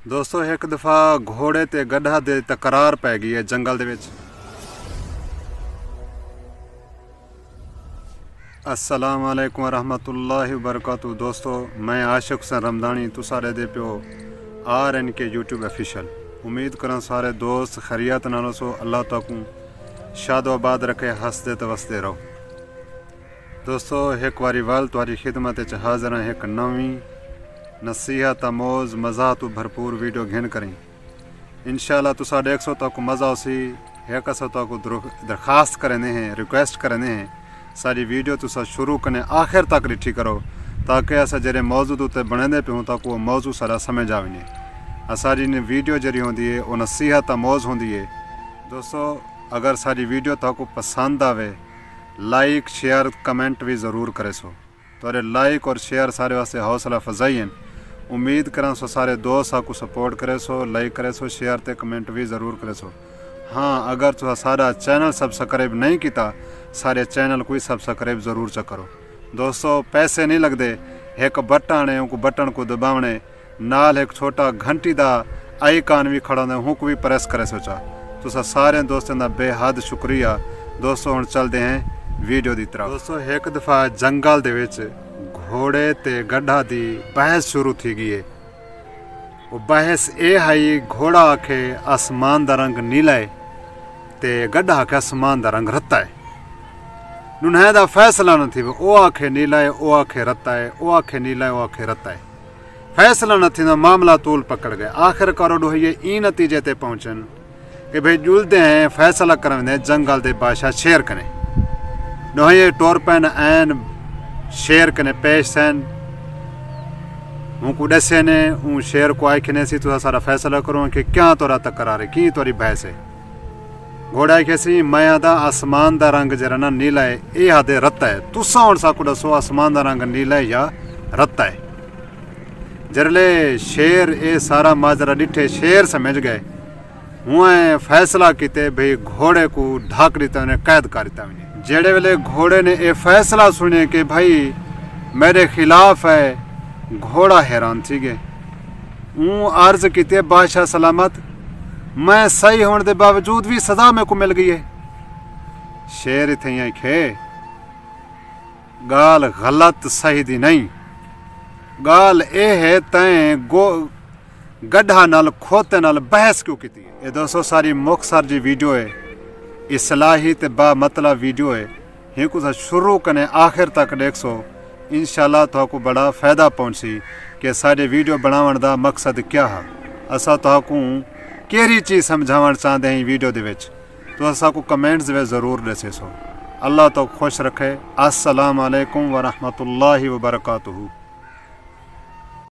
دوستو ایک دفعہ گھوڑے تے گدھا دے تکرار پی گئی ہے جنگل دے وچ۔ السلام علیکم ورحمۃ اللہ وبرکاتہ۔ دوستو میں عاشق حسین رمضانی تو سارے دے پیو RNK یوٹیوب افیشل۔ امید کرن سارے دوست خیریت نال سو، اللہ تاکوں شاد و آباد رکھے، ہسدے تے وسدے رہو۔ دوستو ایک واری وال تہاڈی خدمت وچ حاضر ہاں ایک نویں نصیحت آموز مزاح تو بھرپور ویڈیو گھن کریں۔ انشاءاللہ تو ساڈے 100 تک مزہ اسی 100 تک درخواست کرنے ہیں، ریکویسٹ کرنے ہیں ساری ویڈیو تو شروع کرنے آخر تک ڈٹھی کرو، تاکہ ایسا جڑے موضوع تے بنے پیوں تاکہ وہ موضوع سارا سمجھ آوے۔ ساری ویڈیو جڑی ہوندی ہے وہ نصیحت آموز ہوندی ہے۔ دوستو اگر ساری ویڈیو تاکو پسند آوے، لائک شیئر کمنٹ بھی ضرور کرے سو۔ تو لائک اور شیئر سارے واسطے حوصلہ افزائی ہیں۔ امید کریں سو سارے دوست آپ کو سپورٹ کرے سو، لائک کرے سو، شیئر تے کمنٹ بھی ضرور کرے سو۔ ہاں اگر تو سارا چینل سبسکرائب نہیں کیتا، سارے چینل کو سبسکرائب ضرور کرو۔ دوستو پیسے نہیں لگتے، ایک بٹن ہے، ان بٹن کو دباونے نال ایک چھوٹا گھنٹی دا آئیکن بھی کھڑا ہے، ہوں کو بھی پریس کرے سوچا۔ تو سارے دوستوں کا بے حد شکریہ۔ دوستو ہن چلتے ہیں ویڈیو دی طرف۔ دوستو ایک دفعہ جنگل دے وچ گھوڑے تے گدھا دی بحث شروع تھی گئی ہے۔ وہ بحث اے ہے، گھوڑا آکھے آسمان دا رنگ نیلا ہے تے گدھا آکھے آسمان دا رنگ رتا ہے۔ نونہے دا فیصلہ نہ تھی، او آکھے نیلا ہے، او آکھے رتا ہے، او آکھے نیلا ہے، او آکھے رتا ہے۔ فیصلہ نہ تھی، معاملہ طول پکڑ گئے۔ آخر کارو ڈوہیے ای نتیجے تے پہنچن کہ بھئی جلدے ہیں فیصلہ کرنے جنگل دے بادشاہ شیر کنے ڈوہیے ٹور پین این شیر کنے پیش سین ہوں کو ڈسے نے ہوں شیر کو آئے کھنے سی تو سارا فیصلہ کروں کہ کیا تورا تکرار ہے، کی توری بحث ہے۔ گھوڑا آئے کسی میں دا آسمان دا رنگ جرنا نیلا ہے، اے ہادے رتا ہے، تسا ہون سا کو ڈسو آسمان دا رنگ نیلا ہے یا رتا ہے۔ جرلے شیر اے سارا ماجرا ڈٹھے شیر سمجھ گئے، ہوں فیصلہ کیتے بھئی گھوڑے کو ڈھاک دیتا انہیں قید کر دیتا انہیں۔ جڑے ویلے گھوڑے نے اے فیصلہ سنے کہ بھائی میرے خلاف ہے، گھوڑا حیران تھی گئے۔ عرض کیتے بادشاہ سلامت، میں صحیح ہونے دے باوجود بھی سزا میں کو مل گئی ہے۔ شیر اتھے یہاں کھے گال غلط صحیح دی نہیں، گال اے ہے تائیں گدھا نال کھوتے نال بحث کیوں کیتی ہے۔ یہ دوستو ساری مختصر جی ویڈیو ہے، اصلاحی تے با مطلب ویڈیو ہے، ہی کو شروع کنے آخر تک دیکھ سو۔ انشاءاللہ تو کو بڑا فائدہ پہنچی کہ سارے ویڈیو بناون دا مقصد کیا ہے، اسا تو کو کیری چیز سمجھاون چاہتے ہیں ویڈیو دے وچ، تو اسا کو کمنٹس میں ضرور دسے سو۔ اللہ تو خوش رکھے۔ السلام علیکم ورحمۃ اللہ وبرکاتہ۔